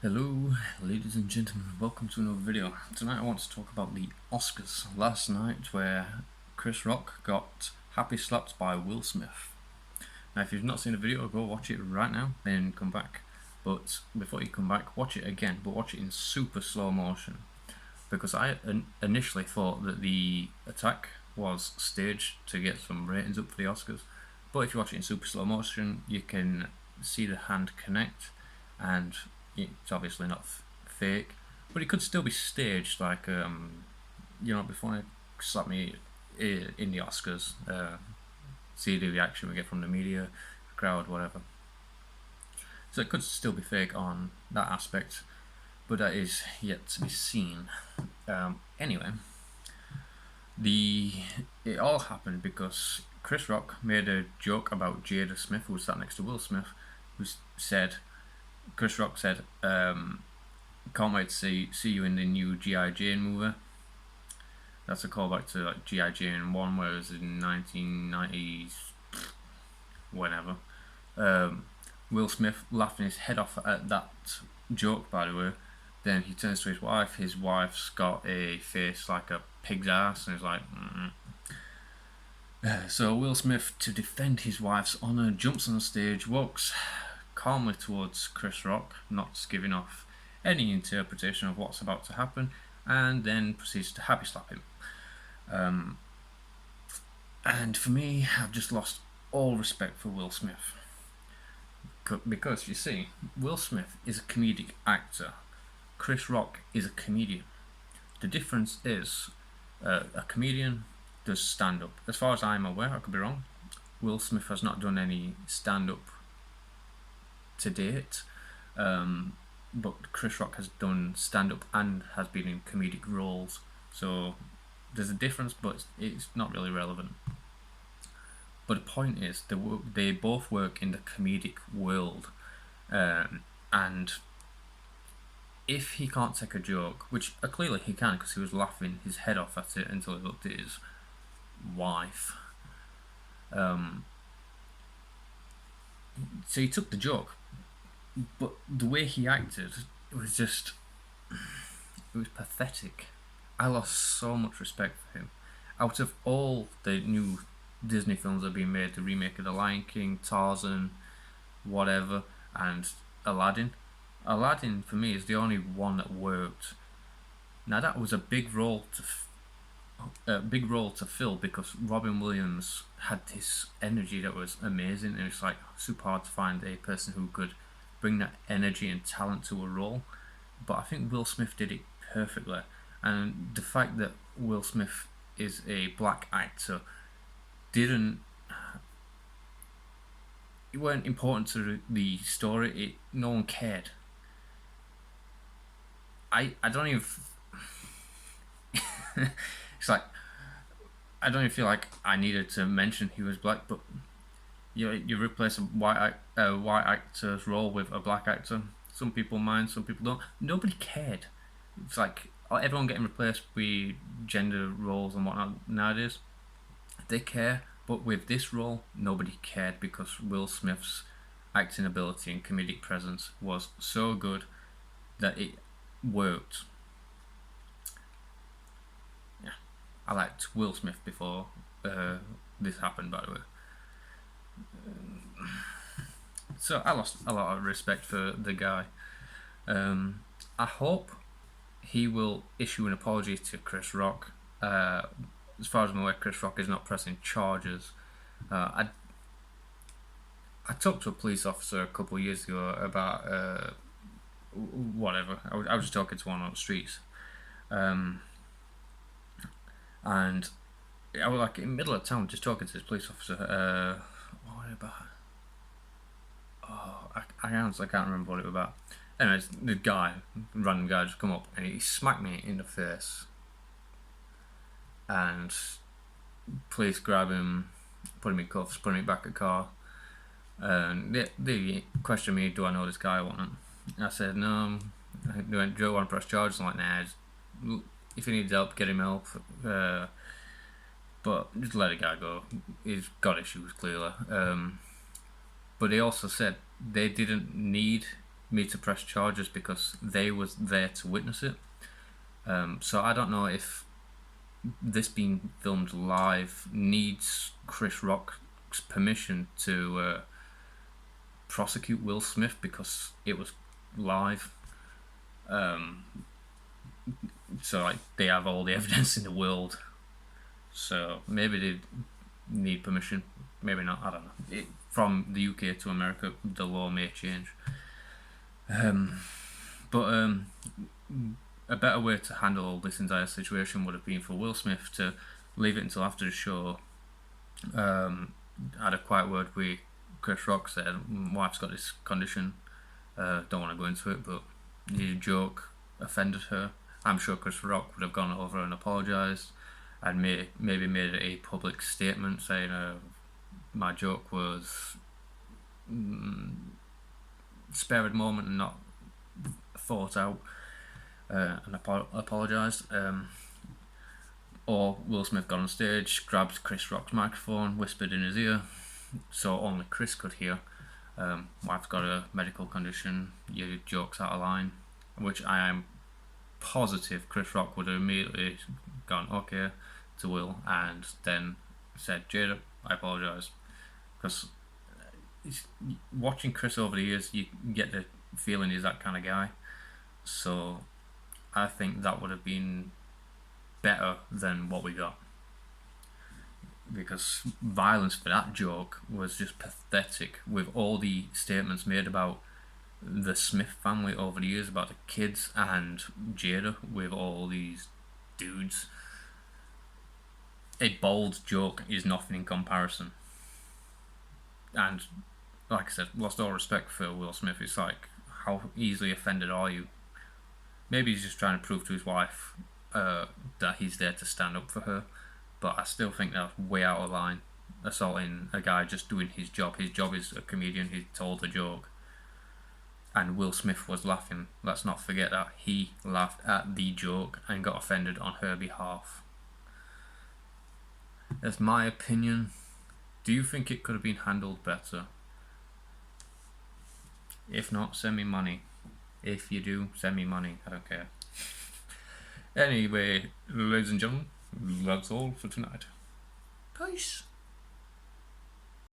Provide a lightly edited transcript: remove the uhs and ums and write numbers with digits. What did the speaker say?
Hello, ladies and gentlemen, welcome to another video. Tonight I want to talk about the Oscars last night where Chris Rock got happy slapped by Will Smith. Now if you've not seen the video, go watch it right now, then come back. But before you come back, watch it again, but watch it in super slow motion. Because I initially thought that the attack was staged to get some ratings up for the Oscars. But if you watch it in super slow motion, you can see the hand connect, and it's obviously not fake, but it could still be staged. Like, before they slap me in the Oscars, see the reaction we get from the media, crowd, whatever. So it could still be fake on that aspect, but that is yet to be seen. Anyway, it all happened because Chris Rock made a joke about Jada Smith, who was sat next to Will Smith, who said, Chris Rock said, "Can't wait to see you in the new G.I. Jane movie." That's a callback to like G.I. Jane 1, where it was in 1990s, whenever. Will Smith laughing his head off at that joke, by the way. Then he turns to his wife. His wife's got a face like a pig's ass, and he's like, So Will Smith, to defend his wife's honour, jumps on the stage, walks calmly towards Chris Rock, not giving off any interpretation of what's about to happen, and then proceeds to happy slap him. And for me, I've just lost all respect for Will Smith. Because, you see, Will Smith is a comedic actor. Chris Rock is a comedian. The difference is, a comedian does stand-up. As far as I'm aware, I could be wrong, Will Smith has not done any stand-up to date, but Chris Rock has done stand-up and has been in comedic roles, so there's a difference, but it's not really relevant. But the point is, they both work in the comedic world, and if he can't take a joke, which clearly he can because he was laughing his head off at it until he looked at his wife, so he took the joke, but the way he acted was just, it was pathetic. I lost so much respect for him. Out of all the new Disney films that have been made, the remake of The Lion King, Tarzan, whatever, and Aladdin for me is the only one that worked. Now that was a big role to fill because Robin Williams had this energy that was amazing, and it's like super hard to find a person who could bring that energy and talent to a role. But I think Will Smith did it perfectly, and the fact that Will Smith is a black actor it weren't important to the story. No one cared. I don't even. It's like, I don't even feel like I needed to mention he was black, but you replace a white actor's role with a black actor. Some people mind, some people don't. Nobody cared. It's like everyone getting replaced with gender roles and whatnot nowadays. They care, but with this role, nobody cared because Will Smith's acting ability and comedic presence was so good that it worked. Yeah, I liked Will Smith before this happened, by the way. So I lost a lot of respect for the guy. I hope he will issue an apology to Chris Rock. As far as I'm aware, Chris Rock is not pressing charges. I talked to a police officer a couple of years ago about whatever. I was just talking to one on the streets, and I was like in the middle of town just talking to this police officer. What about? Oh, I honestly can't remember what it was about. Anyways, the random guy just come up and he smacked me in the face, and police grab him, put him in cuffs, put him back at the car, and they questioned me, do I know this guy or whatnot. I said no. They went, do you want to press charges? I'm like, nah, if he needs help, get him help, but just let the guy go. He's got issues, clearly. But they also said they didn't need me to press charges because they was there to witness it. So I don't know if this being filmed live needs Chris Rock's permission to prosecute Will Smith because it was live. So like they have all the evidence in the world. So maybe they need permission. Maybe not. I don't know. From the UK to America, the law may change. But a better way to handle this entire situation would have been for Will Smith to leave it until after the show. Had a quiet word with Chris Rock, said, "My wife's got this condition. Don't want to go into it, but the joke offended her." I'm sure Chris Rock would have gone over and apologised and maybe made a public statement saying my joke was spare of the moment and not thought out, and apologised. Or Will Smith got on stage, grabbed Chris Rock's microphone, whispered in his ear so only Chris could hear, "Wife's got a medical condition, your joke's out of line," which I am positive Chris Rock would have immediately gone okay to Will and then said, "Jada, I apologise." Because watching Chris over the years, you get the feeling he's that kind of guy. So I think that would have been better than what we got. Because violence for that joke was just pathetic, with all the statements made about the Smith family over the years, about the kids and Jada with all these dudes. A bold joke is nothing in comparison. And like I said, lost all respect for Will Smith. It's like, how easily offended are you? Maybe he's just trying to prove to his wife that he's there to stand up for her, but I still think that's way out of line. Assaulting a guy just doing his job. His job is a comedian. He told a joke, and Will Smith was laughing. Let's not forget that he laughed at the joke and got offended on her behalf. That's my opinion. Do you think it could have been handled better? If not, send me money. If you do, send me money. I don't care. Anyway, ladies and gentlemen, that's all for tonight. Peace.